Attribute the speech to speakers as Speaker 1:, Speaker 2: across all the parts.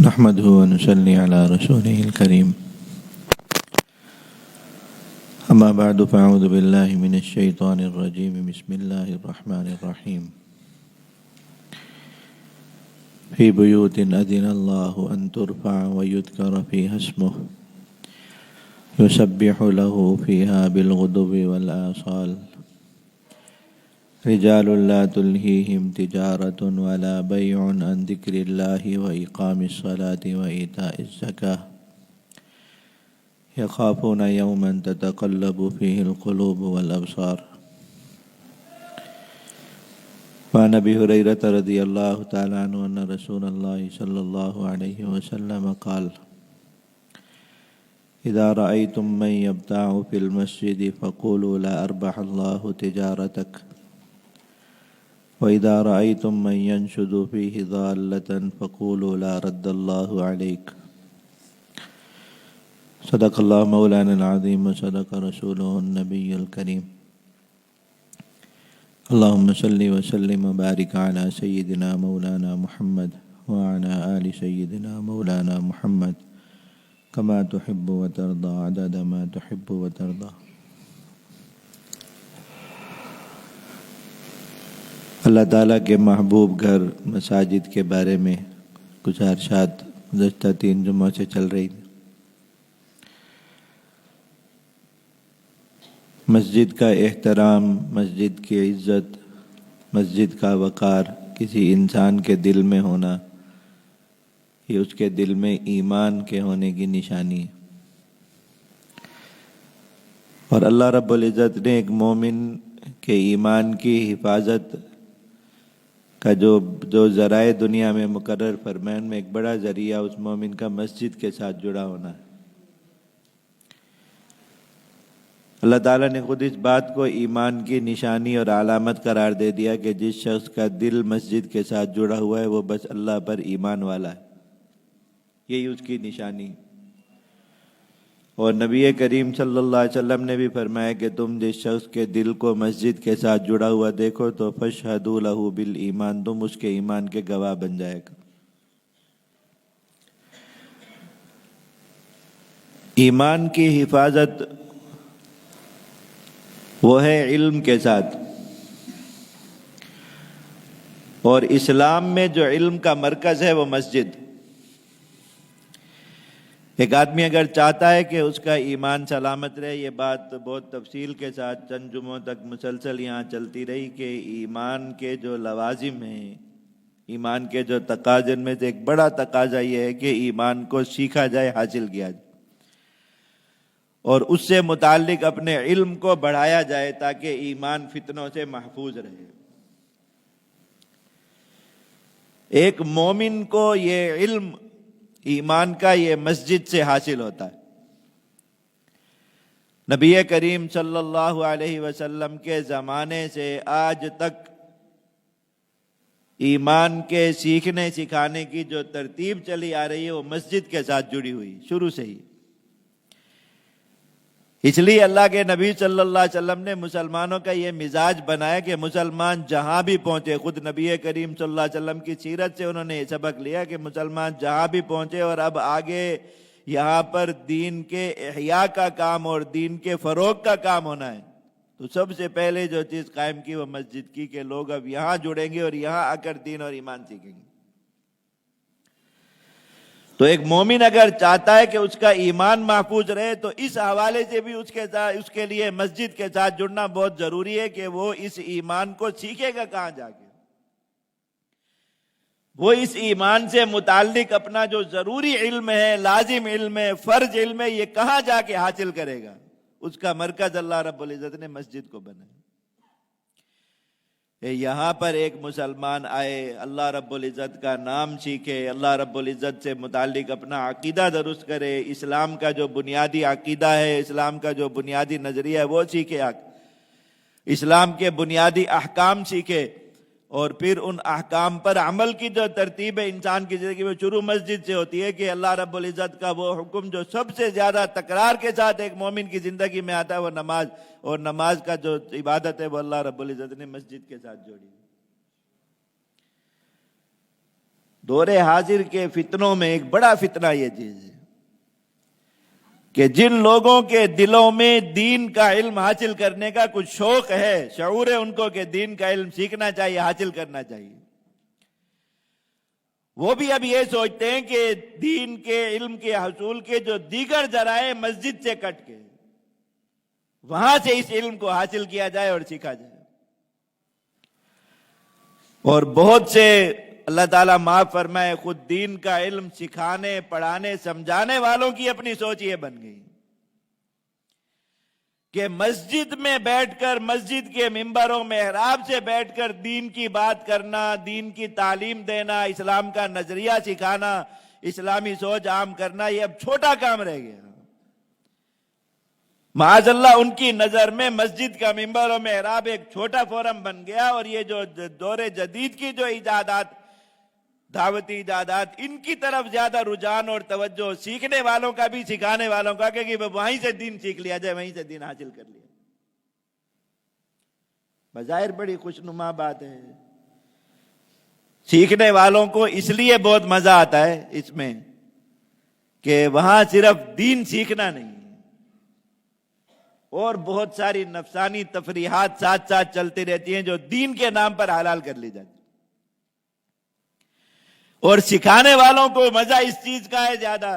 Speaker 1: نحمده ونصلي على رسوله الكريم أما بعد فأعوذ بالله من الشيطان الرجيم بسم الله الرحمن الرحيم في بيوت أذن الله أن ترفع ويذكر فيها اسمه يسبح له فيها بالغدو والآصال رجال لا تلهيهم تجارة ولا بيع عن ذكر الله وإقام الصلاة وإيتاء الزكاة يخافون يوما تتقلب فيه القلوب والأبصار. وعن أبي هريرة رضي الله تعالى عنه أن رسول الله صلى الله عليه وسلم قال: إذا رأيتم من يبتاع في المسجد فقولوا لا أربح الله تجارتك، وإذا رأيتم من ينشد فيه ضالة فقولوا لا رد الله عليك. صدق الله مولانا العظيم وصدق رسوله النبي الكريم. اللهم صل وسلم وبارك على سيدنا مولانا محمد وعلى آل سيدنا مولانا محمد كما تحب وترضى عدد ما تحب وترضى. اللہ تعالیٰ کے محبوب گھر مساجد کے بارے میں کچھ ارشاد گزشتہ 3 جمعوں سے چل رہی تھی. مسجد کا احترام، مسجد کی عزت، مسجد کا وقار کسی انسان کے دل میں ہونا، یہ اس کے دل میں ایمان کے ہونے کی نشانی ہے. اور اللہ رب العزت نے ایک مومن کے ایمان کی حفاظت کا جو ذرائع دنیا میں مقرر فرمائے، ان میں ایک بڑا ذریعہ اس مومن کا مسجد کے ساتھ جڑا ہونا ہے. اللہ تعالیٰ نے خود اس بات کو ایمان کی نشانی اور علامت قرار دے دیا کہ جس شخص کا دل مسجد کے ساتھ جڑا ہوا ہے وہ بس اللہ پر ایمان والا ہے، یہی اس کی نشانی. اور نبی کریم صلی اللہ علیہ وسلم نے بھی فرمایا کہ تم جس شخص کے دل کو مسجد کے ساتھ جڑا ہوا دیکھو تو فاشہدوا لہ بالایمان، تم اس کے ایمان کے گواہ بن جائے گا. ایمان کی حفاظت وہ ہے علم کے ساتھ، اور اسلام میں جو علم کا مرکز ہے وہ مسجد. ایک آدمی اگر چاہتا ہے کہ اس کا ایمان سلامت رہے، یہ بات بہت تفصیل کے ساتھ چند جمعوں تک مسلسل یہاں چلتی رہی کہ ایمان کے جو لوازم ہیں، ایمان کے جو تقاضے میں سے ایک بڑا تقاضا یہ ہے کہ ایمان کو سیکھا جائے، حاصل کیا جائے، اور اس سے متعلق اپنے علم کو بڑھایا جائے تاکہ ایمان فتنوں سے محفوظ رہے. ایک مومن کو یہ علم ایمان کا یہ مسجد سے حاصل ہوتا ہے. نبی کریم صلی اللہ علیہ وسلم کے زمانے سے آج تک ایمان کے سیکھنے سکھانے کی جو ترتیب چلی آ رہی ہے وہ مسجد کے ساتھ جڑی ہوئی شروع سے ہی. اس لیے اللہ کے نبی صلی اللہ علیہ وسلم نے مسلمانوں کا یہ مزاج بنایا کہ مسلمان جہاں بھی پہنچے، خود نبی کریم صلی اللہ علیہ وسلم کی سیرت سے انہوں نے یہ سبق لیا کہ مسلمان جہاں بھی پہنچے اور اب آگے یہاں پر دین کے احیاء کا کام اور دین کے فروغ کا کام ہونا ہے، تو سب سے پہلے جو چیز قائم کی وہ مسجد کی کہ لوگ اب یہاں جڑیں گے اور یہاں آ کر دین اور ایمان سیکھیں گے. تو ایک مومن اگر چاہتا ہے کہ اس کا ایمان محفوظ رہے تو اس حوالے سے بھی اس کے لیے مسجد کے ساتھ جڑنا بہت ضروری ہے کہ وہ اس ایمان کو سیکھے گا کہاں جا کے. وہ اس ایمان سے متعلق اپنا جو ضروری علم ہے، لازم علم ہے، فرض علم ہے، یہ کہاں جا کے حاصل کرے گا. اس کا مرکز اللہ رب العزت نے مسجد کو بنایا. یہاں پر ایک مسلمان آئے، اللہ رب العزت کا نام سیکھے، اللہ رب العزت سے متعلق اپنا عقیدہ درست کرے، اسلام کا جو بنیادی عقیدہ ہے، اسلام کا جو بنیادی نظریہ ہے وہ سیکھے، اسلام کے بنیادی احکام سیکھے، اور پھر ان احکام پر عمل کی جو ترتیب ہے انسان کی زندگی میں شروع مسجد سے ہوتی ہے کہ اللہ رب العزت کا وہ حکم جو سب سے زیادہ تکرار کے ساتھ ایک مومن کی زندگی میں آتا ہے وہ نماز، اور نماز کا جو عبادت ہے وہ اللہ رب العزت نے مسجد کے ساتھ جوڑی. دور حاضر کے فتنوں میں ایک بڑا فتنہ یہ چیز ہے کہ جن لوگوں کے دلوں میں دین کا علم حاصل کرنے کا کچھ شوق ہے، شعور ہے ان کو کہ دین کا علم سیکھنا چاہیے، حاصل کرنا چاہیے، وہ بھی اب یہ سوچتے ہیں کہ دین کے علم کے حصول کے جو دیگر ذرائع مسجد سے کٹ کے وہاں سے اس علم کو حاصل کیا جائے اور سیکھا جائے۔ اور بہت سے اللہ تعالیٰ معاف فرمائے خود دین کا علم سکھانے، پڑھانے، سمجھانے والوں کی اپنی سوچ یہ بن گئی کہ مسجد میں بیٹھ کر، مسجد کے ممبروں محراب سے بیٹھ کر دین کی بات کرنا، دین کی تعلیم دینا، اسلام کا نظریہ سکھانا، اسلامی سوچ عام کرنا، یہ اب چھوٹا کام رہ گیا۔ معاذ اللہ ان کی نظر میں مسجد کا ممبر و محراب ایک چھوٹا فورم بن گیا، اور یہ جو دور جدید کی جو ایجادات، دعوتی ایجادات، ان کی طرف زیادہ رجحان اور توجہ، سیکھنے والوں کا بھی سکھانے والوں کا، کہ وہیں سے دین سیکھ لیا جائے، وہیں سے دین حاصل کر لیا۔ بظاہر بڑی خوشنما بات ہے، سیکھنے والوں کو اس لیے بہت مزہ آتا ہے اس میں کہ وہاں صرف دین سیکھنا نہیں اور بہت ساری نفسانی تفریحات ساتھ ساتھ چلتی رہتی ہیں جو دین کے نام پر حلال کر لی جاتی، اور سکھانے والوں کو مزہ اس چیز کا ہے زیادہ،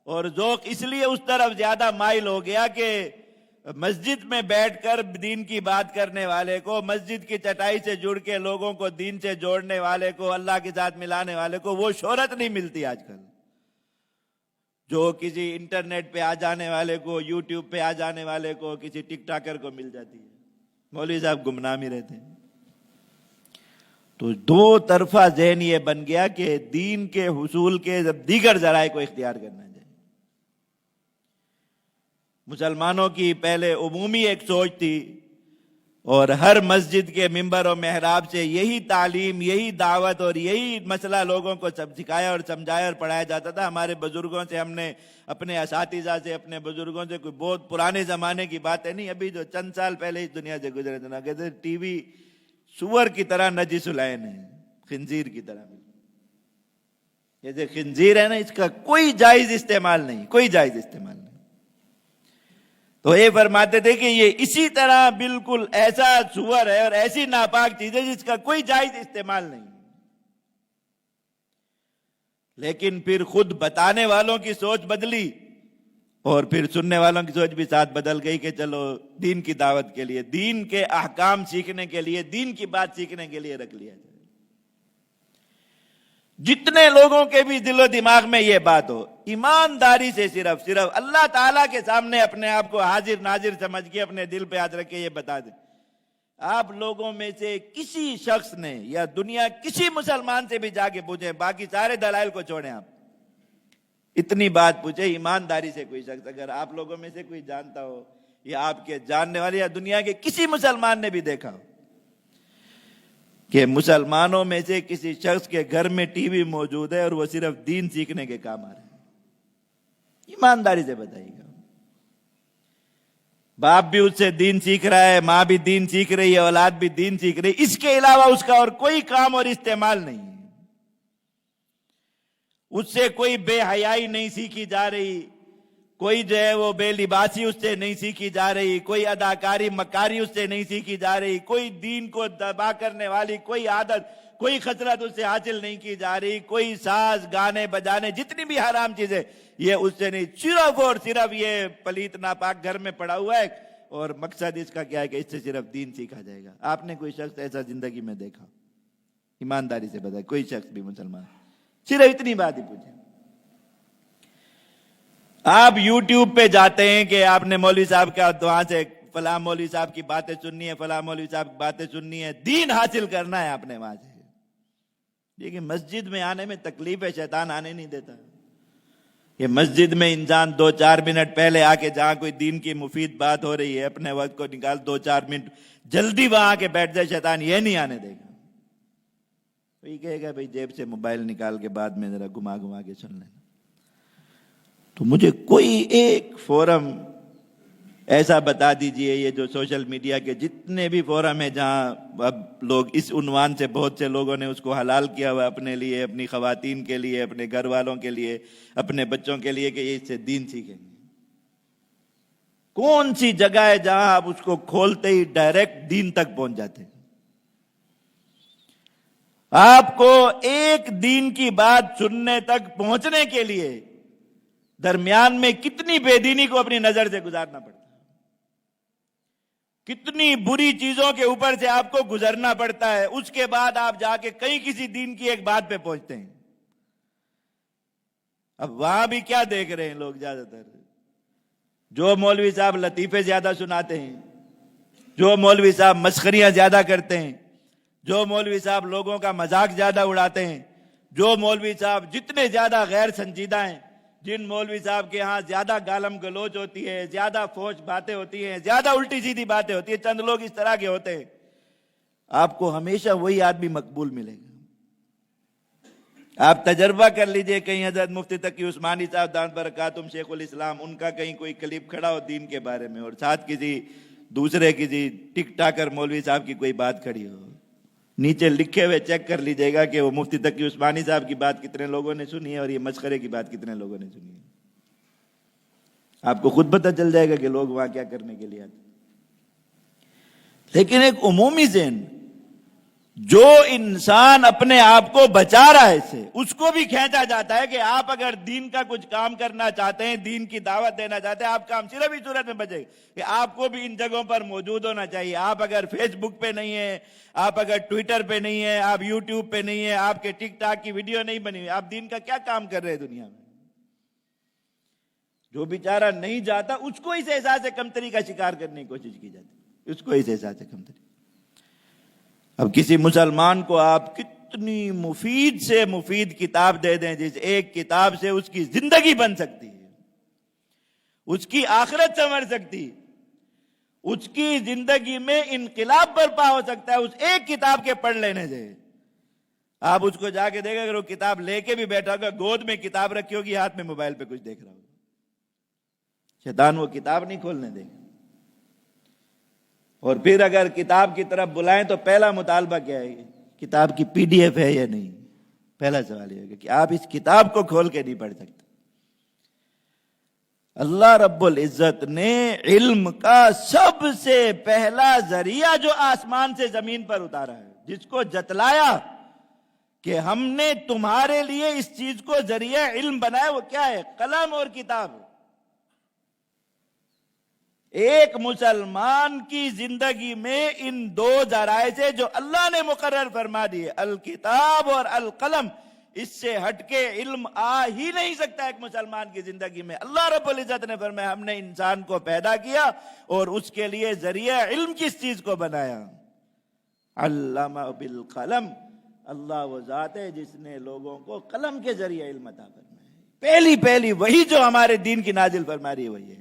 Speaker 1: اور ذوق اس لیے اس طرف زیادہ مائل ہو گیا کہ مسجد میں بیٹھ کر دین کی بات کرنے والے کو، مسجد کی چٹائی سے جڑ کے لوگوں کو دین سے جوڑنے والے کو، اللہ کے ساتھ ملانے والے کو وہ شہرت نہیں ملتی آج کل جو کسی انٹرنیٹ پہ آ جانے والے کو، یوٹیوب پہ آ جانے والے کو، کسی ٹک ٹاکر کو مل جاتی ہے۔ مولوی صاحب گمنام ہی رہتے ہیں۔ تو دو طرفہ ذہن یہ بن گیا کہ دین کے حصول کے دیگر ذرائع کو اختیار کرنا چاہیے۔ مسلمانوں کی پہلے عمومی ایک سوچ تھی، اور ہر مسجد کے ممبر و محراب سے یہی تعلیم، یہی دعوت اور یہی مسئلہ لوگوں کو سب سکھایا اور سمجھایا اور پڑھایا جاتا تھا۔ ہمارے بزرگوں سے، ہم نے اپنے اساتذہ سے، اپنے بزرگوں سے، کوئی بہت پرانے زمانے کی باتیں نہیں، ابھی جو چند سال پہلے اس دنیا سے گزرے تھے نا، کہتے ٹی وی سور کی طرح نجس العین ہے، خنزیر کی طرح۔ جیسے خنزیر ہے نا، اس کا کوئی جائز استعمال نہیں، کوئی جائز استعمال نہیں۔ تو یہ فرماتے تھے کہ یہ اسی طرح بالکل ایسا سور ہے اور ایسی ناپاک چیز ہے جس کا کوئی جائز استعمال نہیں۔ لیکن پھر خود بتانے والوں کی سوچ بدلی، اور پھر سننے والوں کی سوچ بھی ساتھ بدل گئی کہ چلو دین کی دعوت کے لیے، دین کے احکام سیکھنے کے لیے، دین کی بات سیکھنے کے لیے رکھ لیا جائے۔ جتنے لوگوں کے بھی دل و دماغ میں یہ بات ہو، ایمانداری سے صرف اللہ تعالیٰ کے سامنے اپنے آپ کو حاضر ناظر سمجھ کے اپنے دل پہ ہاتھ رکھ کے یہ بتا دیں، آپ لوگوں میں سے کسی شخص نے، یا دنیا کسی مسلمان سے بھی جا کے پوچھیں، باقی سارے دلائل کو چھوڑیں، آپ اتنی بات پوچھیں ایمانداری سے، کوئی شخص اگر آپ لوگوں میں سے کوئی جانتا ہو، یا آپ کے جاننے والے، یا دنیا کے کسی مسلمان نے بھی دیکھا ہو کہ مسلمانوں میں سے کسی شخص کے گھر میں ٹی وی موجود ہے اور وہ صرف دین سیکھنے کے کام آ رہے ہیں، ایمانداری سے بتائیے گا۔ باپ بھی اس سے دین سیکھ رہا ہے، ماں بھی دین سیکھ رہی ہے، اولاد بھی دین سیکھ رہی ہے، اس کے علاوہ اس کا اور کوئی کام اور استعمال نہیں ہے، اس سے کوئی بے حیائی نہیں سیکھی جا رہی، کوئی جو ہے وہ بے لباسی اس سے نہیں سیکھی جا رہی، کوئی اداکاری مکاری اس سے نہیں سیکھی جا رہی، کوئی دین کو دبا کرنے والی کوئی عادت، کوئی خصلت اس سے حاصل نہیں کی جا رہی، کوئی ساز گانے بجانے جتنی بھی حرام چیزیں یہ اس سے نہیں، صرف اور صرف یہ پلیت ناپاک گھر میں پڑا ہوا ہے، اور مقصد اس کا کیا ہے کہ اس سے صرف دین سیکھا جائے گا۔ آپ نے کوئی شخص ایسا زندگی میں دیکھا؟ ایمانداری سے بتائیں، کوئی شخص بھی مسلمان؟ صرف اتنی بات ہی پوچھیں۔ آپ یوٹیوب پہ جاتے ہیں کہ آپ نے مولوی صاحب کا وہاں سے فلاں مولوی صاحب کی باتیں سننی ہے، فلاں مولوی صاحب کی باتیں سننی ہے، دین حاصل کرنا ہے آپ نے وہاں سے۔ لیکن مسجد میں آنے میں تکلیف ہے، شیطان آنے نہیں دیتا۔ یہ مسجد میں انسان 2-4 منٹ پہلے آ کے، جہاں کوئی دین کی مفید بات ہو رہی ہے، اپنے وقت کو نکال 2-4 منٹ جلدی وہاں آ کے بیٹھ جائے، شیطان یہ نہیں آنے دے گا۔ وہی کہے گا بھائی جیب سے موبائل نکال کے بعد میں ذرا گھما گھما کے سن لینا۔ تو مجھے کوئی ایک فورم ایسا بتا دیجئے یہ جو سوشل میڈیا کے جتنے بھی فورم ہیں جہاں اب لوگ اس عنوان سے بہت سے لوگوں نے اس کو حلال کیا ہوا اپنے لیے، اپنی خواتین کے لیے، اپنے گھر والوں کے لیے، اپنے بچوں کے لیے کہ یہ اس سے دین سیکھیں گے، کون سی جگہ ہے جہاں آپ اس کو کھولتے ہی ڈائریکٹ دین تک پہنچ جاتے ہیں؟ آپ کو ایک دین کی بات سننے تک پہنچنے کے لیے درمیان میں کتنی بے دینی کو اپنی نظر سے گزارنا پڑتا ہے، کتنی بری چیزوں کے اوپر سے آپ کو گزرنا پڑتا ہے، اس کے بعد آپ جا کے کہیں کسی دین کی ایک بات پہ پہنچتے ہیں۔ اب وہاں بھی کیا دیکھ رہے ہیں لوگ زیادہ تر؟ جو مولوی صاحب لطیفے زیادہ سناتے ہیں، جو مولوی صاحب مسخریاں زیادہ کرتے ہیں، جو مولوی صاحب لوگوں کا مذاق زیادہ اڑاتے ہیں، جو مولوی صاحب جتنے زیادہ غیر سنجیدہ ہیں، جن مولوی صاحب کے ہاں زیادہ گالم گلوچ ہوتی ہے، زیادہ فوش باتیں ہوتی ہیں، زیادہ الٹی سیدھی باتیں ہوتی ہیں، چند لوگ اس طرح کے ہوتے ہیں، آپ کو ہمیشہ وہی آدمی مقبول ملے گا۔ آپ تجربہ کر لیجئے، کہیں حضرت مفتی تقی عثمانی صاحب دامت برکاتہم شیخ الاسلام، ان کا کہیں کوئی کلپ کھڑا ہو دین کے بارے میں، اور ساتھ کسی دوسرے کسی ٹک ٹاکر مولوی صاحب کی کوئی بات کھڑی ہو، نیچے لکھے ہوئے چیک کر لیجئے گا کہ وہ مفتی تقی عثمانی صاحب کی بات کتنے لوگوں نے سنی ہے اور یہ مسخرے کی بات کتنے لوگوں نے سنی ہے۔ آپ کو خود پتہ چل جائے گا کہ لوگ وہاں کیا کرنے کے لیے آتے۔ لیکن ایک عمومی ذہن، جو انسان اپنے آپ کو بچا رہا ہے اسے، اس کو بھی کھینچا جاتا ہے کہ آپ اگر دین کا کچھ کام کرنا چاہتے ہیں، دین کی دعوت دینا چاہتے ہیں، آپ کام صرف اس صورت میں بچے گا کہ آپ کو بھی ان جگہوں پر موجود ہونا چاہیے۔ آپ اگر فیس بک پہ نہیں ہیں، آپ اگر ٹویٹر پہ نہیں ہیں، آپ یوٹیوب پہ نہیں ہیں، آپ کے ٹک ٹاک کی ویڈیو نہیں بنی ہوئی، آپ دین کا کیا کام کر رہے ہیں دنیا میں؟ جو بیچارہ نہیں جاتا اس کو اس احساس کمتری کا شکار کرنے کی کوشش کی جاتی، اس کو اس احساس کمتری۔ اب کسی مسلمان کو آپ کتنی مفید سے مفید کتاب دے دیں، جس ایک کتاب سے اس کی زندگی بن سکتی ہے، اس کی آخرت سنور سکتی، اس کی زندگی میں انقلاب برپا ہو سکتا ہے اس ایک کتاب کے پڑھ لینے سے، آپ اس کو جا کے دیکھیں اگر وہ کتاب لے کے بھی بیٹھا ہوگا، گود میں کتاب رکھی ہوگی، ہاتھ میں موبائل پہ کچھ دیکھ رہا ہوگا، شیطان وہ کتاب نہیں کھولنے دے گا۔ اور پھر اگر کتاب کی طرف بلائیں تو پہلا مطالبہ کیا ہے؟ کتاب کی پی ڈی ایف ہے یا نہیں؟ پہلا سوال یہ ہے کہ آپ اس کتاب کو کھول کے نہیں پڑھ سکتے۔ اللہ رب العزت نے علم کا سب سے پہلا ذریعہ جو آسمان سے زمین پر اتارا ہے، جس کو جتلایا کہ ہم نے تمہارے لیے اس چیز کو ذریعہ علم بنایا، وہ کیا ہے؟ قلم اور کتاب۔ ایک مسلمان کی زندگی میں ان دو ذرائع سے جو اللہ نے مقرر فرما دیے، الکتاب اور القلم، اس سے ہٹ کے علم آ ہی نہیں سکتا ایک مسلمان کی زندگی میں۔ اللہ رب العزت نے فرمایا ہم نے انسان کو پیدا کیا اور اس کے لیے ذریعہ علم کس چیز کو بنایا؟ علم بالقلم۔ اللہ وہ ذات ہے جس نے لوگوں کو قلم کے ذریعے علم عطا فرمایا۔ پہلی وہی جو ہمارے دین کی نازل فرما رہی ہے وہی ہے۔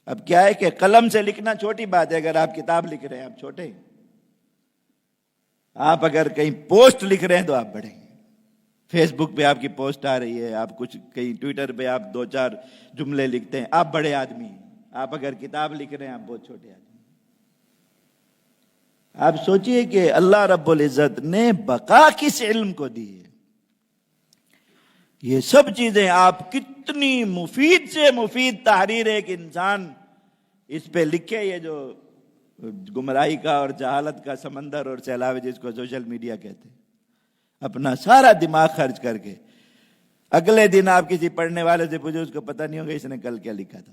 Speaker 1: اب کیا ہے کہ قلم سے لکھنا چھوٹی بات ہے، اگر آپ کتاب لکھ رہے ہیں آپ چھوٹے ہیں، آپ اگر کہیں پوسٹ لکھ رہے ہیں تو آپ بڑے ہیں، فیس بک پہ آپ کی پوسٹ آ رہی ہے، آپ کچھ کہیں ٹویٹر پہ آپ 2-4 جملے لکھتے ہیں، آپ بڑے آدمی ہیں۔ آپ اگر کتاب لکھ رہے ہیں آپ بہت چھوٹے آدمی ہیں۔ آپ سوچئے کہ اللہ رب العزت نے بقا کس علم کو دی ہے؟ یہ سب چیزیں آپ کتنی مفید سے مفید تحریر ایک انسان اس پہ لکھے، یہ جو گمراہی کا اور جہالت کا سمندر اور سیلاب جس کو سوشل میڈیا کہتے ہیں، اپنا سارا دماغ خرچ کر کے اگلے دن آپ کسی پڑھنے والے سے پوچھو اس کو پتہ نہیں ہوگا اس نے کل کیا لکھا تھا۔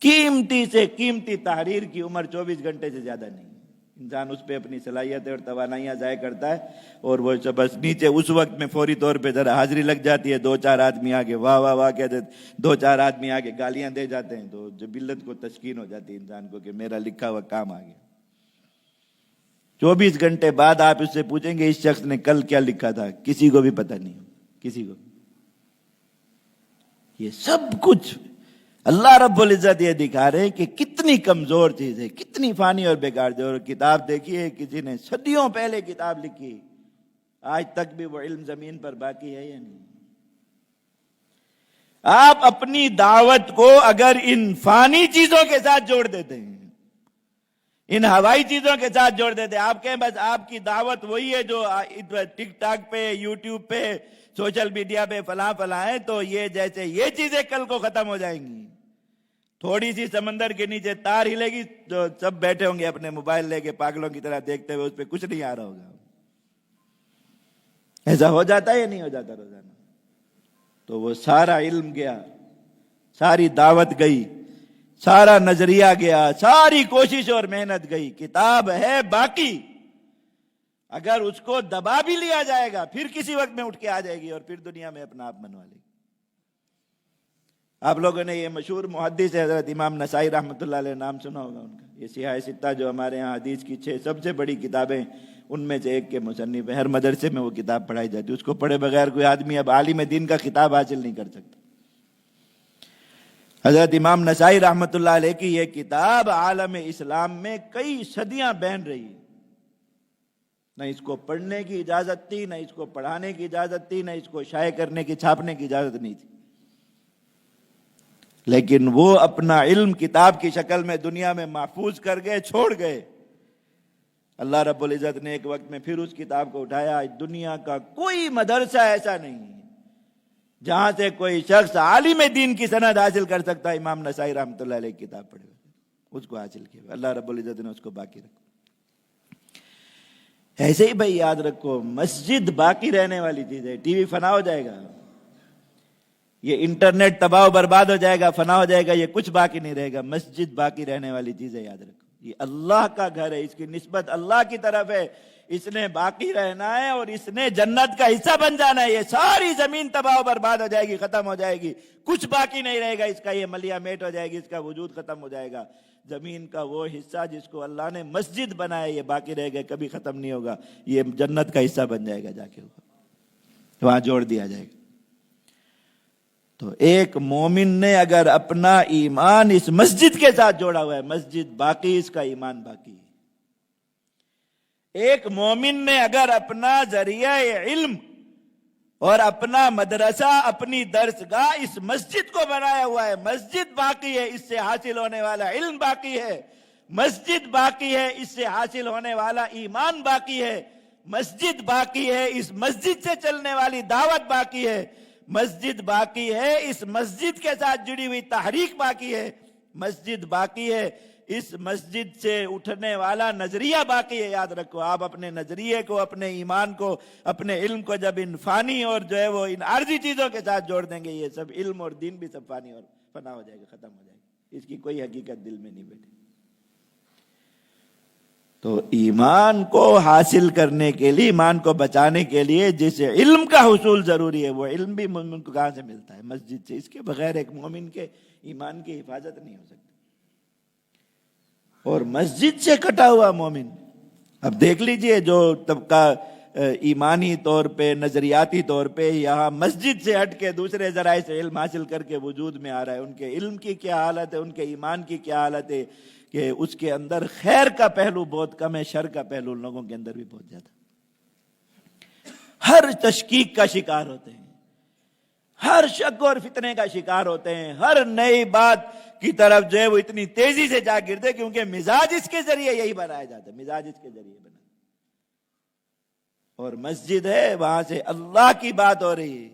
Speaker 1: قیمتی سے قیمتی تحریر کی عمر 24 گھنٹے سے زیادہ نہیں۔ انسان اس پہ اپنی صلاحیتیں اور توانائیاں ضائع کرتا ہے اور وہ بس نیچے اس وقت میں فوری طور پہ ذرا حاضری لگ جاتی ہے، 2-4 آدمی آگے واہ واہ واہ کہتے، 2-4 آدمی آگے گالیاں دے جاتے ہیں، تو جبلت کو تسکین ہو جاتی ہے انسان کو کہ میرا لکھا ہوا کام آ گیا۔ 24 گھنٹے بعد آپ اس سے پوچھیں گے اس شخص نے کل کیا لکھا تھا، کسی کو بھی پتہ نہیں، کسی کو۔ یہ سب کچھ اللہ رب العزت یہ دکھا رہے کہ کتنی کمزور چیز ہے، کتنی فانی اور بیکار چیز۔ اور کتاب دیکھیے، کسی نے صدیوں پہلے کتاب لکھی، آج تک بھی وہ علم زمین پر باقی ہے یا نہیں؟ آپ اپنی دعوت کو اگر ان فانی چیزوں کے ساتھ جوڑ دیتے ہیں، ان ہوائی چیزوں کے ساتھ جوڑ دیتے ہیں، آپ کہیں بس آپ کی دعوت وہی ہے جو ٹک ٹاک پہ، یوٹیوب پہ، سوشل میڈیا پہ فلاں فلاں ہے، تو یہ جیسے یہ چیزیں کل کو ختم ہو جائیں گی، تھوڑی سی سمندر کے نیچے تار ہلے گی تو سب بیٹھے ہوں گے اپنے موبائل لے کے پاگلوں کی طرح دیکھتے ہوئے، اس پہ کچھ نہیں آ رہا ہوگا۔ ایسا ہو جاتا ہے یا نہیں ہو جاتا روزانہ؟ تو وہ سارا علم گیا، ساری دعوت گئی، سارا نظریہ گیا، ساری کوشش اور محنت گئی، کتاب ہے باقی، اگر اس کو دبا بھی لیا جائے گا پھر کسی وقت میں اٹھ کے آ جائے گی اور پھر دنیا میں اپنا آپ منوا لے گی۔ آپ لوگوں نے یہ مشہور محدث حضرت امام نسائی رحمۃ اللہ علیہ نام سنا ہوگا ان کا، یہ سیاہ ستہ جو ہمارے ہاں حدیث کی 6 سب سے بڑی کتابیں ان میں سے ایک کے مصنف ہیں، ہر مدرسے میں وہ کتاب پڑھائی جاتی ہے، اس کو پڑھے بغیر کوئی آدمی اب عالم دین کا خطاب حاصل نہیں کر سکتا۔ حضرت امام نسائی رحمۃ اللہ علیہ کی یہ کتاب عالم اسلام میں کئی صدیاں بہن رہی، نہ اس کو پڑھنے کی اجازت تھی، نہ اس کو پڑھانے کی اجازت تھی، نہ اس کو شائع کرنے کی، چھاپنے کی اجازت نہیں تھی، لیکن وہ اپنا علم کتاب کی شکل میں دنیا میں محفوظ کر گئے، چھوڑ گئے۔ اللہ رب العزت نے ایک وقت میں پھر اس کتاب کو اٹھایا، دنیا کا کوئی مدرسہ ایسا نہیں ہے جہاں سے کوئی شخص عالم دین کی سند حاصل کر سکتا ہے، امام نسائی رحمۃ اللہ علیہ کی کتاب پڑھے اس کو حاصل کیا، اللہ رب العزت نے اس کو باقی رکھا۔ ایسے ہی بھائی یاد رکھو، مسجد باقی رہنے والی چیز ہے، ٹی وی فنا ہو جائے گا، یہ انٹرنیٹ تباہ و برباد ہو جائے گا، فنا ہو جائے گا، یہ کچھ باقی نہیں رہے گا، مسجد باقی رہنے والی چیز ہے، یاد رکھو یہ اللہ کا گھر ہے، اس کی نسبت اللہ کی طرف ہے، اس نے باقی رہنا ہے اور اس نے جنت کا حصہ بن جانا ہے۔ یہ ساری زمین تباہ و برباد ہو جائے گی، ختم ہو جائے گی، کچھ باقی نہیں رہے گا اس کا، یہ ملیا میٹ ہو جائے گی، اس کا وجود ختم ہو جائے گا۔ زمین کا وہ حصہ جس کو اللہ نے مسجد بنایا یہ باقی رہے گا، کبھی ختم نہیں ہوگا، یہ جنت کا حصہ بن جائے گا، جا کے ہوگا، وہاں جوڑ دیا جائے گا۔ تو ایک مومن نے اگر اپنا ایمان اس مسجد کے ساتھ جوڑا ہوا ہے، مسجد باقی، اس کا ایمان باقی ہے۔ ایک مومن نے اگر اپنا ذریعہ علم اور اپنا مدرسہ، اپنی درسگاہ اس مسجد کو بنایا ہوا ہے، مسجد باقی ہے، اس سے حاصل ہونے والا علم باقی ہے، مسجد باقی ہے، اس سے حاصل ہونے والا ایمان باقی ہے، مسجد باقی ہے، اس مسجد سے چلنے والی دعوت باقی ہے، مسجد باقی ہے، اس مسجد کے ساتھ جڑی ہوئی تحریک باقی ہے، مسجد باقی ہے، اس مسجد سے اٹھنے والا نظریہ باقی ہے۔ یاد رکھو، آپ اپنے نظریے کو، اپنے ایمان کو، اپنے علم کو جب ان فانی اور جو ہے وہ ان عارضی چیزوں کے ساتھ جوڑ دیں گے، یہ سب علم اور دین بھی سب فانی اور فنا ہو جائے گا، ختم ہو جائے گا، اس کی کوئی حقیقت دل میں نہیں بیٹھے۔ تو ایمان کو حاصل کرنے کے لیے، ایمان کو بچانے کے لیے جس علم کا حصول ضروری ہے، وہ علم بھی مومن کو کہاں سے ملتا ہے؟ مسجد سے۔ اس کے بغیر ایک مومن کے ایمان کی حفاظت نہیں ہو سکتی۔ اور مسجد سے کٹا ہوا مومن، اب دیکھ لیجئے جو طبقہ ایمانی طور پہ، نظریاتی طور پہ یہاں مسجد سے ہٹ کے دوسرے ذرائع سے علم حاصل کر کے وجود میں آ رہا ہے، ان کے علم کی کیا حالت ہے، ان کے ایمان کی کیا حالت ہے کہ اس کے اندر خیر کا پہلو بہت کم ہے، شر کا پہلو ان لوگوں کے اندر بھی بہت زیادہ۔ ہر تشکیک کا شکار ہوتے ہیں، ہر شک اور فتنے کا شکار ہوتے ہیں، ہر نئی بات کی طرف جو ہے وہ اتنی تیزی سے جا گرتے، کیونکہ مزاج اس کے ذریعے یہی بنایا جاتا ہے، مزاج اس کے ذریعے بنا۔ اور مسجد ہے، وہاں سے اللہ کی بات ہو رہی ہے،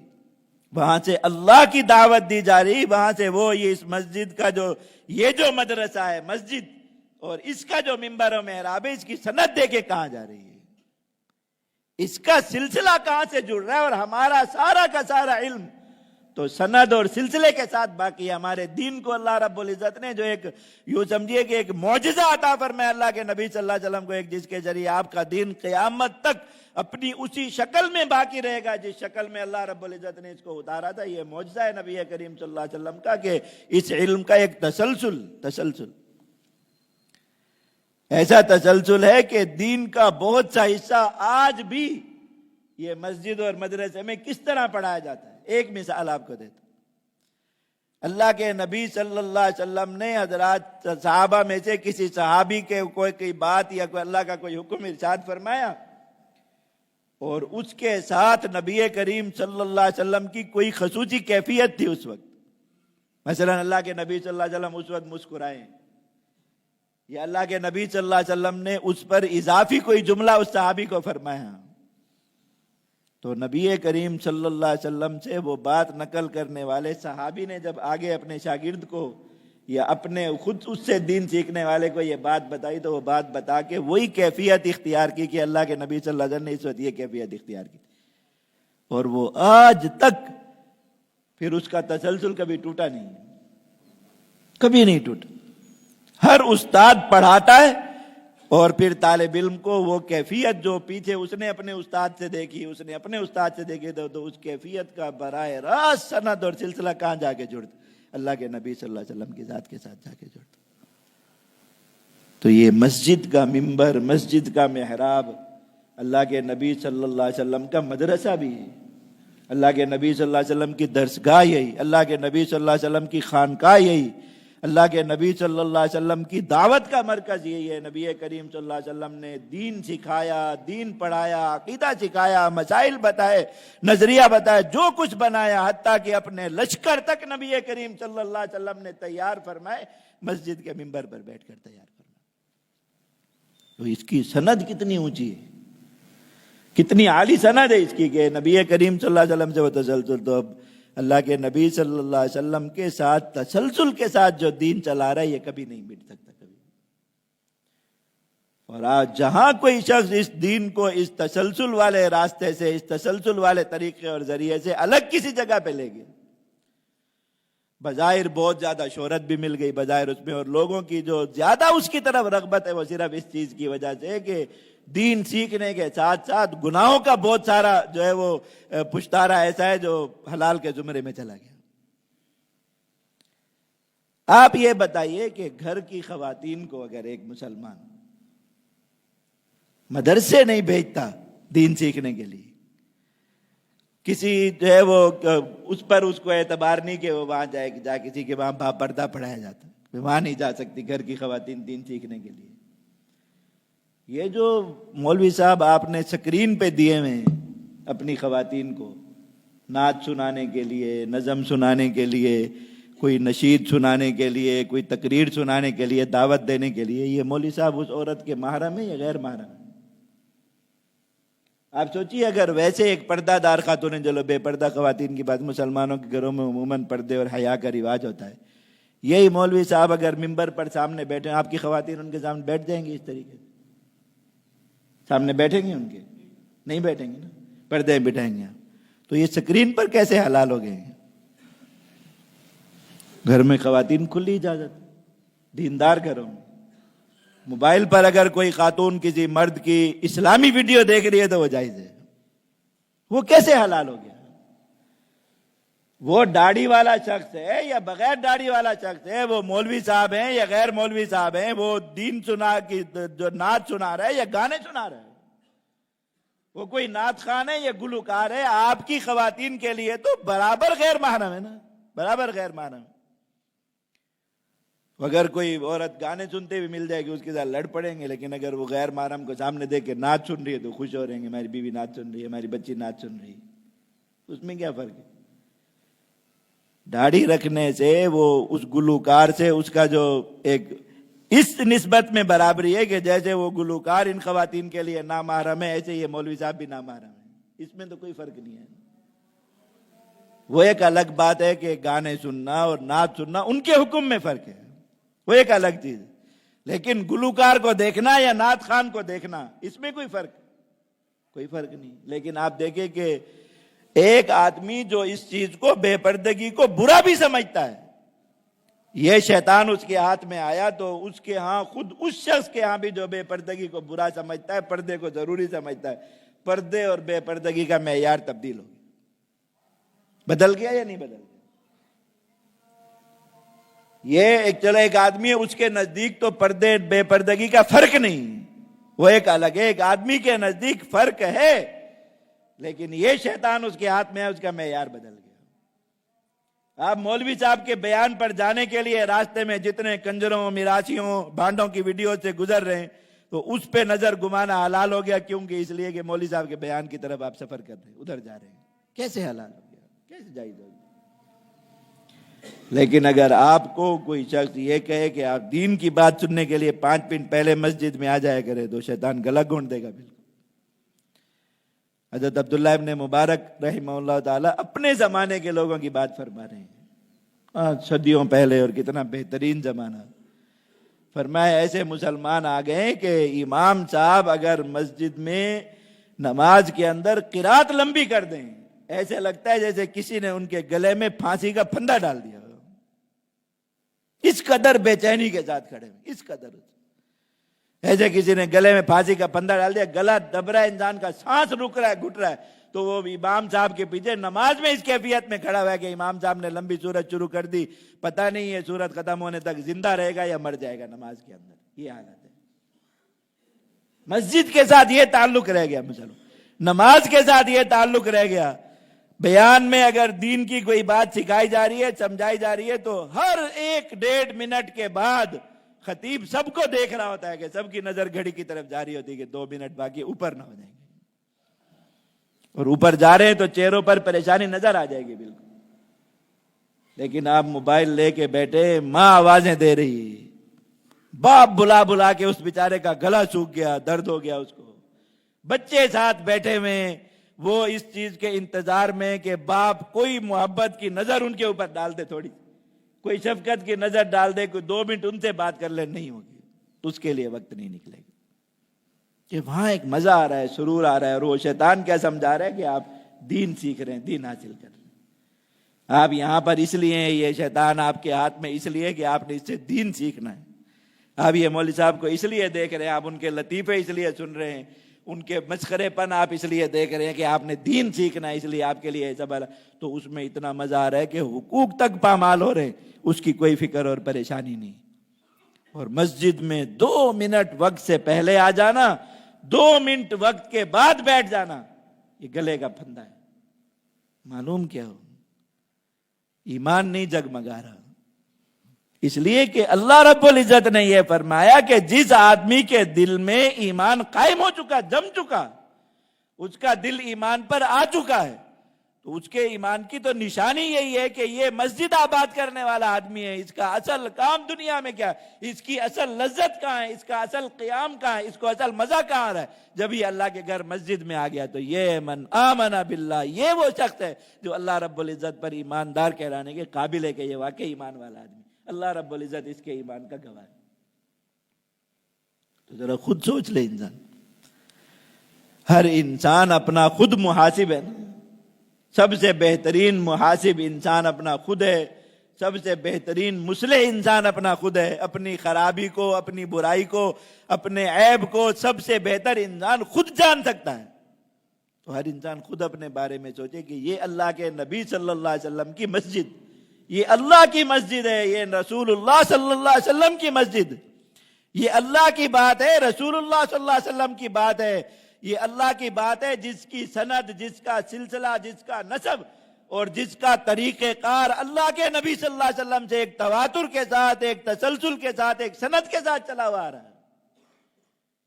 Speaker 1: وہاں سے اللہ کی دعوت دی جا رہی، وہاں سے وہ یہ اس مسجد کا جو یہ جو مدرسہ ہے مسجد، اور اس کا جو ممبر و محراب ہے، اس کی سند دے کے کہاں جا رہی ہے، اس کا سلسلہ کہاں سے جڑ رہا ہے، اور ہمارا سارا کا سارا علم تو سند اور سلسلے کے ساتھ باقی ہے۔ ہمارے دین کو اللہ رب العزت نے جو ایک یوں سمجھیے کہ ایک معجزہ عطا فرمایا اللہ کے نبی صلی اللہ علیہ وسلم کو، ایک جس کے ذریعے آپ کا دین قیامت تک اپنی اسی شکل میں باقی رہے گا جس شکل میں اللہ رب العزت نے اس کو اتارا تھا۔ یہ معجزہ ہے نبی کریم صلی اللہ علیہ وسلم کا کہ اس علم کا ایک تسلسل ایسا تسلسل ہے کہ دین کا بہت سا حصہ آج بھی یہ مسجد اور مدرسے میں کس طرح پڑھایا جاتا ہے۔ ایک مثال آپ کو دیتا ہوں، اللہ کے نبی صلی اللہ علیہ وسلم نے حضرات صحابہ میں سے کسی صحابی کے کوئی بات یا کوئی اللہ کا کوئی حکم ارشاد فرمایا، اور اس کے ساتھ نبی کریم صلی اللہ علیہ وسلم کی کوئی خصوصی کیفیت تھی اس وقت، مثلا اللہ کے نبی صلی اللہ علیہ وسلم اس وقت مسکرائیں، یا اللہ کے نبی صلی اللہ علیہ وسلم نے اس پر اضافی کوئی جملہ اس صحابی کو فرمایا، تو نبی کریم صلی اللہ علیہ وسلم سے وہ بات نقل کرنے والے صحابی نے جب آگے اپنے شاگرد کو یا اپنے خود اس سے دین سیکھنے والے کو یہ بات بتائی، تو وہ بات بتا کے وہی کیفیت اختیار کی کہ اللہ کے نبی صلی اللہ علیہ وسلم نے اس وقت یہ کیفیت اختیار کی، اور وہ آج تک پھر اس کا تسلسل کبھی ٹوٹا نہیں، کبھی نہیں ٹوٹا۔ ہر استاد پڑھاتا ہے اور پھر طالب علم کو وہ کیفیت جو پیچھے اس نے اپنے استاد سے دیکھی، اس نے اپنے استاد سے دیکھی، تو اس کیفیت کا براہ راست سند اور سلسلہ کہاں جا کے جڑتا؟ اللہ کے نبی صلی اللہ علیہ وسلم کی ذات کے ساتھ جا کے جڑتا۔ تو یہ مسجد کا منبر، مسجد کا محراب اللہ کے نبی صلی اللہ علیہ وسلم کا مدرسہ بھی ہے، اللہ کے نبی صلی اللہ علیہ وسلم کی درسگاہ یہی، اللہ کے نبی صلی اللہ علیہ وسلم کی خانقاہ یہی، اللہ کے نبی صلی اللہ علیہ وسلم کی دعوت کا مرکز یہی ہے۔ نبی کریم صلی اللہ علیہ وسلم نے دین سکھایا، دین پڑھایا، عقیدہ سکھایا، مسائل بتائے، نظریہ بتائے، جو کچھ بنایا، حتیٰ کہ اپنے لشکر تک نبی کریم صلی اللہ علیہ وسلم نے تیار فرمائے، مسجد کے منبر پر بیٹھ کر تیار فرمائے۔ تو اس کی سند کتنی اونچی ہے، کتنی عالی سند ہے اس کی کہ نبی کریم صلی اللہ علیہ وسلم سے وہ تسلسل، تو اب اللہ کے نبی صلی اللہ علیہ وسلم کے ساتھ تسلسل کے ساتھ جو دین چلا رہا ہے یہ کبھی نہیں مٹ سکتا کبھی۔ اور آج جہاں کوئی شخص اس دین کو اس تسلسل والے راستے سے، اس تسلسل والے طریقے اور ذریعے سے الگ کسی جگہ پہ لے گئے، بظاہر بہت زیادہ شہرت بھی مل گئی بظاہر اس میں، اور لوگوں کی جو زیادہ اس کی طرف رغبت ہے وہ صرف اس چیز کی وجہ سے کہ دین سیکھنے کے ساتھ ساتھ گناہوں کا بہت سارا جو ہے وہ پشتارا ایسا ہے جو حلال کے زمرے میں چلا گیا۔ آپ یہ بتائیے کہ گھر کی خواتین کو اگر ایک مسلمان مدرسے نہیں بھیجتا دین سیکھنے کے لیے، کسی جو ہے وہ اس پر اس کو اعتبار نہیں کہ وہ وہاں جا کسی کے وہاں پردہ پڑھایا جاتا، وہاں نہیں جا سکتی گھر کی خواتین دین سیکھنے کے لیے۔ یہ جو مولوی صاحب آپ نے سکرین پہ دیے ہوئے ہیں اپنی خواتین کو نعت سنانے کے لیے، نظم سنانے کے لیے، کوئی نشید سنانے کے لیے، کوئی تقریر سنانے کے لیے، دعوت دینے کے لیے، یہ مولوی صاحب اس عورت کے محرم ہیں یا غیر محرم ہیں؟ آپ سوچیے اگر ویسے ایک پردہ دار خاتون، چلو بے پردہ خواتین کی بات، مسلمانوں کے گھروں میں عموماً پردے اور حیا کا رواج ہوتا ہے، یہی مولوی صاحب اگر ممبر پر سامنے بیٹھے، آپ کی خواتین ان کے سامنے بیٹھ جائیں گی اس طریقے سے؟ سامنے بیٹھیں گے؟ ان کے نہیں بیٹھیں گے نا، پردے بٹھائیں گے۔ تو یہ سکرین پر کیسے حلال ہو گئے ہیں؟ گھر میں خواتین کھلی اجازت، دیندار گھروں میں موبائل پر اگر کوئی خاتون کسی مرد کی اسلامی ویڈیو دیکھ رہی ہے تو وہ جائز ہے، وہ کیسے حلال ہو گیا؟ وہ داڑھی والا شخص ہے یا بغیر داڑھی والا شخص ہے، وہ مولوی صاحب ہیں یا غیر مولوی صاحب ہیں، وہ دین سنا کی جو نعت سنا رہا ہے یا گانے سنا رہا ہے، وہ کوئی نعت خوان ہے یا گلوکار ہے، آپ کی خواتین کے لیے تو برابر غیر محرم ہے نا، برابر غیر محرم ہے۔ اگر کوئی عورت گانے سنتے بھی مل جائے گی اس کے ساتھ لڑ پڑیں گے، لیکن اگر وہ غیر محرم کو سامنے دیکھ کے نعت سن رہی ہے تو خوش ہو رہے ہیں، ہماری بیوی نعت سن رہی ہے، ہماری بچی نعت سن رہی ہے، اس میں کیا فرق ہے؟ داڑھی رکھنے سے وہ اس گلوکار سے اس کا جو ایک اس نسبت میں برابری ہے کہ جیسے وہ گلوکار ان خواتین کے لیے نامحرم ہے، ایسے یہ مولوی صاحب بھی نامحرم ہے، اس میں تو کوئی فرق نہیں ہے۔ وہ ایک الگ بات ہے کہ گانے سننا اور نعت سننا ان کے حکم میں فرق ہے، وہ ایک الگ چیز ہے، لیکن گلوکار کو دیکھنا یا نعت خوان کو دیکھنا اس میں کوئی فرق نہیں۔ لیکن آپ دیکھیں کہ ایک آدمی جو اس چیز کو بے پردگی کو برا بھی سمجھتا ہے، یہ شیطان اس کے ہاتھ میں آیا تو اس کے ہاں خود اس شخص کے ہاں بھی جو بے پردگی کو برا سمجھتا ہے، پردے کو ضروری سمجھتا ہے، پردے اور بے پردگی کا معیار تبدیل ہو گیا، بدل گیا یا نہیں بدل گیا؟ یہ ایک آدمی ہے، اس کے نزدیک تو پردے بے پردگی کا فرق نہیں، وہ ایک الگ ہے، ایک آدمی کے نزدیک فرق ہے، لیکن یہ شیطان اس کے ہاتھ میں ہے، اس کا معیار بدل گیا۔ آپ مولوی صاحب کے بیان پر جانے کے لیے راستے میں جتنے کنجروں، میراسیوں، بھانڈوں کی ویڈیو سے گزر رہے ہیں تو اس پہ نظر گمانا حلال ہو گیا، کیونکہ اس لیے کہ مولوی صاحب کے بیان کی طرف آپ سفر کر رہے ہیں، ادھر جا رہے ہیں، کیسے حلال ہو گیا؟ کیسے جائز ہو گیا؟ لیکن اگر آپ کو کوئی شخص یہ کہے کہ آپ دین کی بات سننے کے لیے 5 منٹ پہلے مسجد میں آ جایا کرے تو شیطان گلا گھونٹ دے گا بالکل۔ حضرت عبداللہ ابن مبارک رحمہ اللہ تعالی اپنے زمانے کے لوگوں کی بات فرما رہے ہیں، صدیوں پہلے، اور کتنا بہترین زمانہ۔ فرمایا ایسے مسلمان آ گئے کہ امام صاحب اگر مسجد میں نماز کے اندر قرات لمبی کر دیں، ایسے لگتا ہے جیسے کسی نے ان کے گلے میں پھانسی کا پھندا ڈال دیا، اس قدر بے چینی کے ساتھ کھڑے ہیں، اس قدر ایسے کسی نے گلے میں پھانسی کا پھندا ڈال دیا، گلا دب رہا ہے انسان کا، سانس رک رہا ہے، گھٹ رہا ہے، تو وہ امام صاحب کے پیچھے نماز میں اس کیفیت میں کھڑا ہوا ہے کہ امام صاحب نے لمبی سورت شروع کر دی، پتہ نہیں یہ سورت ختم ہونے تک زندہ رہے گا یا مر جائے گا نماز کے اندر۔ یہ حالت ہے، مسجد کے ساتھ یہ تعلق رہ گیا، نماز کے ساتھ یہ تعلق رہ گیا۔ بیان میں اگر دین کی کوئی بات سکھائی جا رہی ہے، سمجھائی جا رہی ہے، تو ہر 1-1.5 منٹ کے بعد خطیب سب کو دیکھ رہا ہوتا ہے کہ سب کی نظر گھڑی کی طرف جاری ہوتی ہے کہ 2 منٹ باقی، اوپر نہ ہو جائیں گے، اور اوپر جا رہے ہیں تو چہروں پر پریشانی نظر آ جائے گی بالکل۔ لیکن آپ موبائل لے کے بیٹھے، ماں آوازیں دے رہی، باپ بلا بلا کے اس بیچارے کا گلا سوکھ گیا، درد ہو گیا اس کو، بچے ساتھ بیٹھے ہوئے، وہ اس چیز کے انتظار میں کہ باپ کوئی محبت کی نظر ان کے اوپر ڈال دے، تھوڑی کوئی شفقت کی نظر ڈال دے، کوئی 2 منٹ ان سے بات کر لے، نہیں ہوگی، اس کے لیے وقت نہیں نکلے گا، کہ وہاں ایک مزہ آ رہا ہے، سرور آ رہا ہے، اور وہ شیطان کیا سمجھا رہا ہے کہ آپ دین سیکھ رہے ہیں، دین حاصل کر رہے ہیں، آپ یہاں پر اس لیے ہیں، یہ شیطان آپ کے ہاتھ میں اس لیے کہ آپ نے اس سے دین سیکھنا ہے۔ آپ یہ مولوی صاحب کو اس لیے دیکھ رہے ہیں، آپ ان کے لطیفے اس لیے سن رہے ہیں، ان کے مسخرے پن آپ اس لیے دیکھ رہے ہیں کہ آپ نے دین سیکھنا ہے، اس لیے آپ کے لیے ایسا بلا، تو اس میں اتنا مزہ آ رہا ہے کہ حقوق تک پامال ہو رہے ہیں، اس کی کوئی فکر اور پریشانی نہیں۔ اور مسجد میں 2 منٹ وقت سے پہلے آ جانا، 2 منٹ وقت کے بعد بیٹھ جانا، یہ گلے کا پھندا ہے۔ معلوم کیا ہو، ایمان نہیں جگمگا رہا، اس لیے کہ اللہ رب العزت نے یہ فرمایا کہ جس آدمی کے دل میں ایمان قائم ہو چکا، جم چکا، اس کا دل ایمان پر آ چکا ہے، تو اس کے ایمان کی تو نشانی یہی ہے کہ یہ مسجد آباد کرنے والا آدمی ہے، اس کا اصل کام دنیا میں کیا ہے، اس کی اصل لذت کہاں ہے، اس کا اصل قیام کہاں ہے، اس کو اصل مزہ کہاں رہا ہے۔ جب یہ اللہ کے گھر مسجد میں آ گیا تو یہ من آمن باللہ، یہ وہ شخص ہے جو اللہ رب العزت پر ایماندار کہلانے کے قابل ہے کہ یہ واقعی ایمان والا آدمی، اللہ رب العزت اس کے ایمان کا گواہ ہے۔ تو ذرا خود سوچ لے انسان، ہر انسان اپنا خود محاسب ہے، سب سے بہترین محاسب انسان اپنا خود ہے، سب سے بہترین مصلح انسان اپنا خود ہے، اپنی خرابی کو، اپنی برائی کو، اپنے عیب کو سب سے بہتر انسان خود جان سکتا ہے۔ تو ہر انسان خود اپنے بارے میں سوچے کہ یہ اللہ کے نبی صلی اللہ علیہ وسلم کی مسجد، یہ اللہ کی مسجد ہے، یہ رسول اللہ صلی اللہ علیہ وسلم کی مسجد، یہ اللہ کی بات ہے، رسول اللہ صلی اللہ علیہ وسلم کی بات ہے، یہ اللہ کی بات ہے جس کی سند، جس کا سلسلہ، جس کا نسب اور جس کا طریقہ کار اللہ کے نبی صلی اللہ علیہ وسلم سے ایک تواتر کے ساتھ، ایک تسلسل کے ساتھ، ایک سند کے ساتھ چلا ہوا آ رہا ہے۔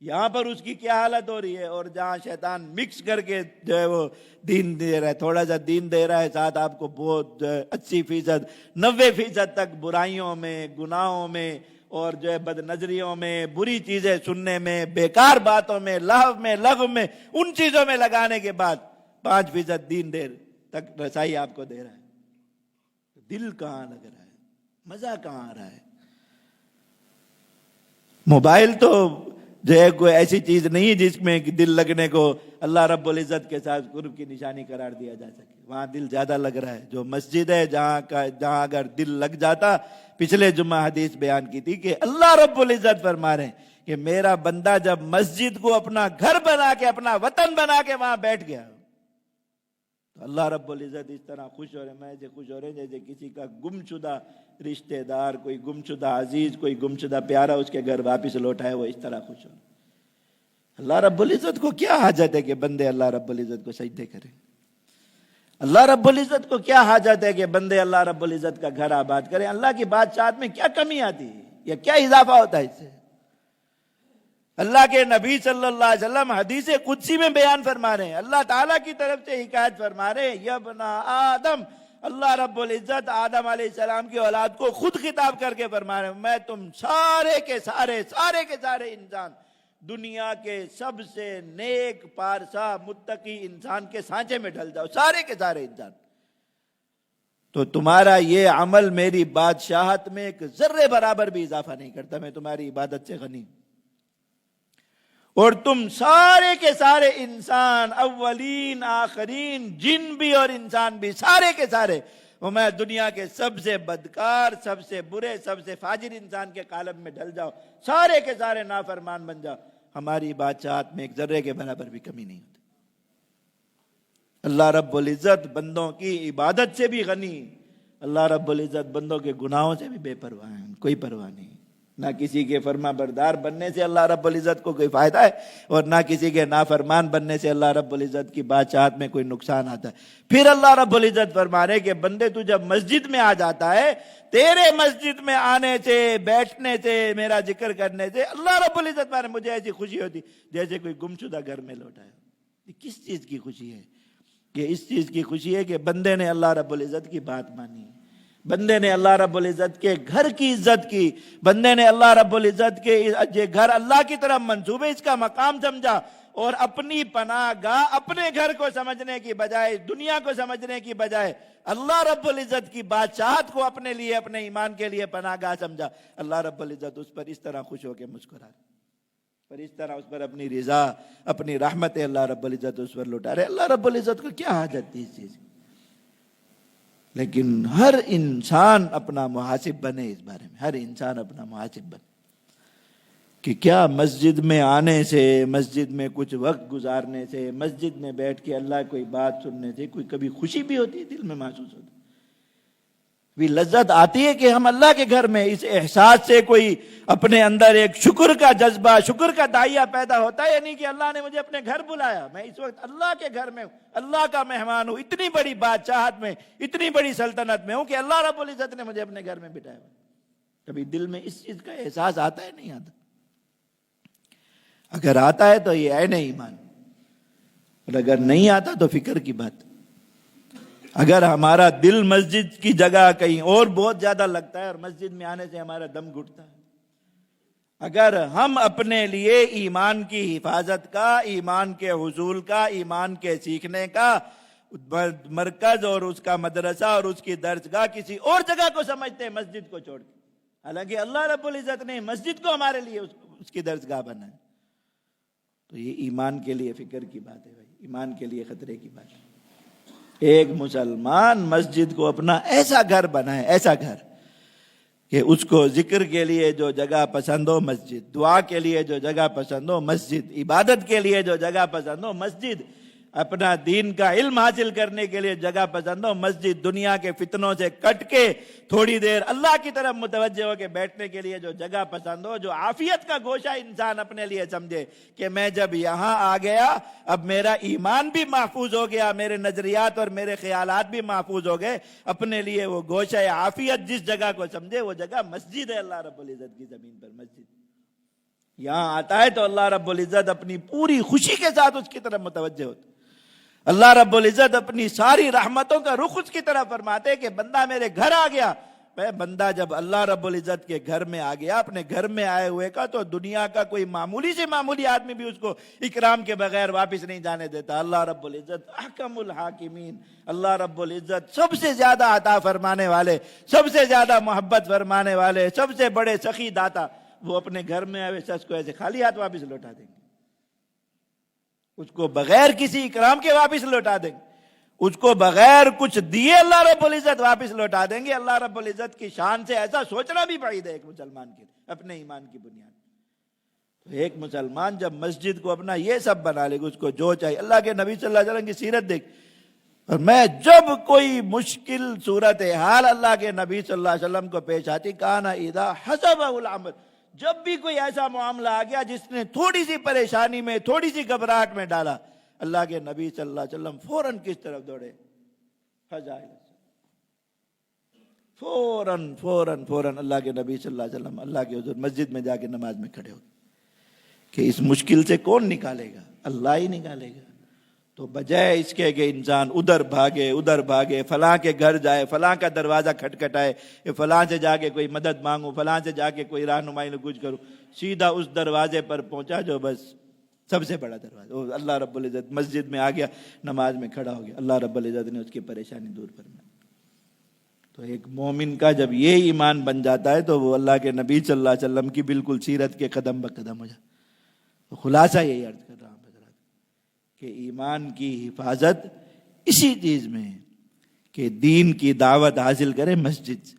Speaker 1: یہاں پر اس کی کیا حالت ہو رہی ہے، اور جہاں شیطان مکس کر کے جو ہے وہ دین دے رہا ہے، تھوڑا سا دین دے رہا ہے، ساتھ آپ کو بہت 80%، 90% تک برائیوں میں، گناہوں میں، اور جو ہے بد نظریوں میں، بری چیزیں سننے میں، بیکار باتوں میں، لغو میں، ان چیزوں میں لگانے کے بعد 5% دین دیر تک رسائی آپ کو دے رہا ہے۔ دل کہاں لگ رہا ہے، مزہ کہاں آ رہا ہے؟ موبائل تو جو ہے کوئی ایسی چیز نہیں جس میں دل لگنے کو اللہ رب العزت کے ساتھ قرب کی نشانی قرار دیا جا سکے، وہاں دل زیادہ لگ رہا ہے۔ جو مسجد ہے جہاں اگر دل لگ جاتا، پچھلے جمعہ حدیث بیان کی تھی کہ اللہ رب العزت فرما رہے ہیں کہ میرا بندہ جب مسجد کو اپنا گھر بنا کے، اپنا وطن بنا کے وہاں بیٹھ گیا، تو اللہ رب العزت اس طرح خوش ہو رہے ہیں، میں ایسے خوش ہو رہے ہیں جیسے کسی کا گمشدہ رشتہ دار، کوئی گمشدہ عزیز، کوئی گمشدہ پیارا اس کے گھر واپس لوٹا ہے، وہ اس طرح خوش ہو رہے ہیں۔ اللہ رب العزت کو کیا حاجت ہے کہ بندے اللہ رب العزت کو سجدے کریں؟ اللہ رب العزت کو کیا حاجت ہے کہ بندے اللہ رب العزت کا گھر آباد کریں؟ اللہ کی بادشاہت میں کیا کمی آتی ہے یا کیا اضافہ ہوتا ہے اس سے؟ اللہ کے نبی صلی اللہ علیہ وسلم حدیث قدسی میں بیان فرما رہے ہیں، اللہ تعالیٰ کی طرف سے حکایت فرما رہے ہیں، یا ابن آدم اللہ رب العزت آدم علیہ السلام کی اولاد کو خود خطاب کر کے فرما رہے ہیں میں تم سارے کے سارے انسان دنیا کے سب سے نیک پارسا متقی انسان کے سانچے میں ڈھل جاؤ، سارے کے سارے انسان، تو تمہارا یہ عمل میری بادشاہت میں ایک ذرے برابر بھی اضافہ نہیں کرتا، میں تمہاری عبادت سے غنی ہوں، اور تم سارے کے سارے انسان اولین آخرین جن بھی اور انسان بھی سارے کے سارے، وہ میں دنیا کے سب سے بدکار، سب سے برے، سب سے فاجر انسان کے قالب میں ڈھل جاؤ، سارے کے سارے نافرمان بن جاؤ، ہماری بادشاہت میں ایک ذرے کے برابر بھی کمی نہیں ہوتی۔ اللہ رب العزت بندوں کی عبادت سے بھی غنی، اللہ رب العزت بندوں کے گناہوں سے بھی بے پرواہ ہیں، کوئی پرواہ نہیں، نہ کسی کے فرما بردار بننے سے اللہ رب العزت کو کوئی فائدہ ہے، اور نہ کسی کے نافرمان بننے سے اللہ رب العزت کی بادشاہت میں کوئی نقصان آتا ہے۔ پھر اللہ رب العزت فرما رہے کہ بندے تو جب مسجد میں آ جاتا ہے، تیرے مسجد میں آنے سے، بیٹھنے سے، میرا ذکر کرنے سے اللہ رب العزت مارے مجھے ایسی خوشی ہوتی جیسے کوئی گمشدہ گھر میں لوٹا ہے۔ یہ کس چیز کی خوشی ہے؟ کہ اس چیز کی خوشی ہے کہ بندے نے اللہ رب العزت کی بات مانی، بندے نے اللہ رب العزت کے گھر کی عزت کی، بندے نے اللہ رب العزت کے یہ گھر اللہ کی طرف منسوب ہے اس کا مقام سمجھا، اور اپنی پناہ گاہ اپنے گھر کو سمجھنے کی بجائے، دنیا کو سمجھنے کی بجائے اللہ رب العزت کی بادشاہت کو اپنے لیے، اپنے ایمان کے لیے پناہ گاہ سمجھا، اللہ رب العزت اس پر اس طرح خوش ہو کے مسکرا رہے، اور اس طرح اس پر اپنی رضا، اپنی رحمت اللہ رب العزت اس پر لوٹا رہے۔ اللہ رب العزت کو کیا حاجت تھی اس چیز کی؟ لیکن ہر انسان اپنا محاسب بنے، اس بارے میں ہر انسان اپنا محاسب بنے کہ کیا مسجد میں آنے سے، مسجد میں کچھ وقت گزارنے سے، مسجد میں بیٹھ کے اللہ کوئی بات سننے سے کوئی کبھی خوشی بھی ہوتی ہے، دل میں محسوس ہوتی ہے، بھی لذت آتی ہے کہ ہم اللہ کے گھر میں، اس احساس سے کوئی اپنے اندر ایک شکر کا جذبہ، شکر کا داعیہ پیدا ہوتا ہے، یعنی کہ اللہ نے مجھے اپنے گھر بلایا، میں اس وقت اللہ کے گھر میں ہوں، اللہ کا مہمان ہوں، اتنی بڑی بادشاہت میں، اتنی بڑی سلطنت میں ہوں کہ اللہ رب العزت نے مجھے اپنے گھر میں بٹھایا۔ کبھی دل میں اس چیز کا احساس آتا ہے؟ نہیں آتا؟ اگر آتا ہے تو یہ عین ایمان، اور اگر نہیں آتا تو فکر کی بات۔ اگر ہمارا دل مسجد کی جگہ کہیں اور بہت زیادہ لگتا ہے اور مسجد میں آنے سے ہمارا دم گھٹتا ہے، اگر ہم اپنے لیے ایمان کی حفاظت کا، ایمان کے حصول کا، ایمان کے سیکھنے کا مرکز اور اس کا مدرسہ اور اس کی درسگاہ کسی اور جگہ کو سمجھتے ہیں مسجد کو چھوڑ کے، حالانکہ اللہ رب العزت نے مسجد کو ہمارے لیے اس کی درسگاہ بنایا، تو یہ ایمان کے لیے فکر کی بات ہے بھائی، ایمان کے لیے خطرے کی بات ہے۔ ایک مسلمان مسجد کو اپنا ایسا گھر بنائے، ایسا گھر کہ اس کو ذکر کے لیے جو جگہ پسند ہو مسجد، دعا کے لیے جو جگہ پسند ہو مسجد، عبادت کے لیے جو جگہ پسند ہو مسجد، اپنا دین کا علم حاصل کرنے کے لیے جگہ پسند ہو مسجد، دنیا کے فتنوں سے کٹ کے تھوڑی دیر اللہ کی طرف متوجہ ہو کے بیٹھنے کے لیے جو جگہ پسند ہو، جو عافیت کا گوشہ انسان اپنے لیے سمجھے کہ میں جب یہاں آ گیا اب میرا ایمان بھی محفوظ ہو گیا، میرے نظریات اور میرے خیالات بھی محفوظ ہو گئے، اپنے لیے وہ گوشہ عافیت جس جگہ کو سمجھے وہ جگہ مسجد ہے، اللہ رب العزت کی زمین پر مسجد۔ یہاں آتا ہے تو اللہ رب العزت اپنی پوری خوشی کے ساتھ اس کی طرف متوجہ ہوتا، اللہ رب العزت اپنی ساری رحمتوں کا رخ اس کی طرف فرماتے کہ بندہ میرے گھر آ گیا۔ بندہ جب اللہ رب العزت کے گھر میں آ گیا، اپنے گھر میں آئے ہوئے کا، تو دنیا کا کوئی معمولی سے معمولی آدمی بھی اس کو اکرام کے بغیر واپس نہیں جانے دیتا۔ اللہ رب العزت احکم الحاکمین، اللہ رب العزت سب سے زیادہ عطا فرمانے والے، سب سے زیادہ محبت فرمانے والے، سب سے بڑے سخی داتا، وہ اپنے گھر میں آئے شخص کو ایسے خالی ہاتھ واپس لوٹا دیں گے، اس کو بغیر کسی اکرام کے واپس لوٹا دیں گے، اس کو بغیر کچھ دیے اللہ رب العزت واپس لوٹا دیں گے۔ اللہ رب العزت کی شان سے ایسا سوچنا بھی بعید ہے ایک مسلمان کے اپنے ایمان کی بنیاد۔ تو ایک مسلمان جب مسجد کو اپنا یہ سب بنا لے گا، اس کو جو چاہیے، اللہ کے نبی صلی اللہ علیہ وسلم کی سیرت دیکھ، اور میں جب کوئی مشکل صورتحال اللہ کے نبی صلی اللہ علیہ وسلم کو پیش آتی، کان اذا حسبہ الامر، جب بھی کوئی ایسا معاملہ آ گیا جس نے تھوڑی سی پریشانی میں، تھوڑی سی گھبراہٹ میں ڈالا، اللہ کے نبی صلی اللہ علیہ وسلم فوراً کس طرف دوڑے؟ فوراً اللہ کے نبی صلی اللہ علیہ وسلم اللہ کے حضور مسجد میں جا کے نماز میں کھڑے ہو کہ اس مشکل سے کون نکالے گا؟ اللہ ہی نکالے گا۔ تو بجائے اس کے کہ انسان ادھر بھاگے، فلاں کے گھر جائے، فلاں کا دروازہ کھٹکھٹائے، فلاں سے جا کے کوئی مدد مانگوں، فلاں سے جا کے کوئی رہنمائی کچھ کروں، سیدھا اس دروازے پر پہنچا جو بس سب سے بڑا دروازہ، وہ اللہ رب العزت مسجد میں آ گیا، نماز میں کھڑا ہو گیا، اللہ رب العزت نے اس کی پریشانی دور فرمائی۔ تو ایک مومن کا جب یہ ایمان بن جاتا ہے تو وہ اللہ کے نبی صلی اللہ علیہ وسلم کی بالکل سیرت کے قدم بقدم ہو جاتا۔ تو خلاصہ یہی عرض کر رہا ہوں حضرات کہ ایمان کی حفاظت اسی چیز میں ہے کہ دین کی دعوت حاصل کرے مسجد سے،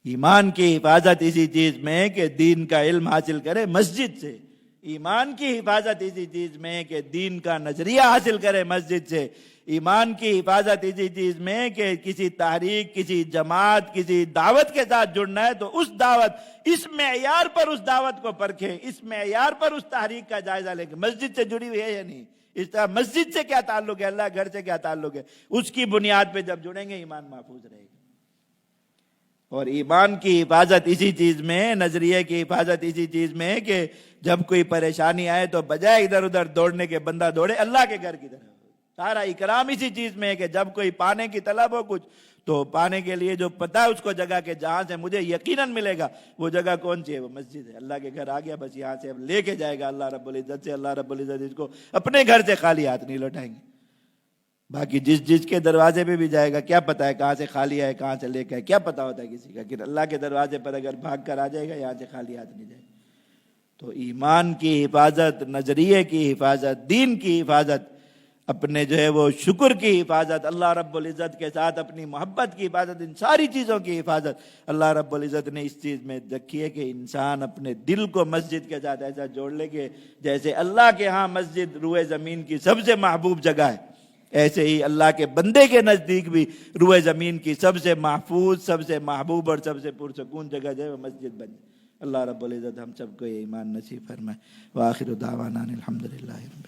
Speaker 1: ایمان کی حفاظت اسی چیز میں ہے کہ دین کا علم حاصل کرے مسجد سے، ایمان کی حفاظت اسی چیز میں ہے کہ دین کا نظریہ حاصل کرے مسجد سے، ایمان کی حفاظت اسی چیز میں ہے کہ کسی تحریک، کسی جماعت، کسی دعوت کے ساتھ جڑنا ہے تو اس دعوت، اس معیار پر اس دعوت کو پرکھے، اس معیار پر اس تحریک کا جائزہ لے کہ مسجد سے جڑی ہوئی ہے یا نہیں، اس طرح مسجد سے کیا تعلق ہے، اللہ گھر سے کیا تعلق ہے، اس کی بنیاد پہ جب جڑیں گے ایمان محفوظ رہے گا۔ اور ایمان کی حفاظت اسی چیز میں ہے، نظریے کی حفاظت اسی چیز میں ہے کہ جب کوئی پریشانی آئے تو بجائے ادھر ادھر دوڑنے کے بندہ دوڑے اللہ کے گھر کی طرف۔ سارا اکرام اسی چیز میں ہے کہ جب کوئی پانے کی طلب ہو کچھ تو پانے کے لیے جو پتہ ہے اس کو جگہ کہ جہاں سے مجھے یقیناً ملے گا، وہ جگہ کون سی ہے؟ وہ مسجد ہے۔ اللہ کے گھر آ گیا، بس یہاں سے اب لے کے جائے گا اللہ رب العزت سے، اللہ رب العزت اس کو اپنے گھر سے خالی ہاتھ نہیں لوٹائیں گے۔ باقی جس کے دروازے پہ بھی جائے گا کیا پتہ ہے کہاں سے خالی ہے، کہاں سے لے کے ہے، کیا پتہ ہوتا ہے کسی کا، کہ اللہ کے دروازے پر اگر بھاگ کر آ جائے گا یہاں سے خالی ہاتھ نہیں جائے گا۔ تو ایمان کی حفاظت، نظریے کی حفاظت، دین کی حفاظت، اپنے جو ہے وہ شکر کی حفاظت، اللہ رب العزت کے ساتھ اپنی محبت کی حفاظت، ان ساری چیزوں کی حفاظت اللہ رب العزت نے اس چیز میں رکھی ہے کہ انسان اپنے دل کو مسجد کے ساتھ ایسا جوڑ لے کہ جیسے اللہ کے ہاں مسجد روئے زمین کی سب سے محبوب جگہ ہے، ایسے ہی اللہ کے بندے کے نزدیک بھی روئے زمین کی سب سے محفوظ، سب سے محبوب اور سب سے پرسکون جگہ جو ہے وہ مسجد بن جائے۔ اللہ رب العزت ہم سب کو یہ ایمان نصیب فرمائے۔ وآخر دعوانا الحمدللہ رب العالمین۔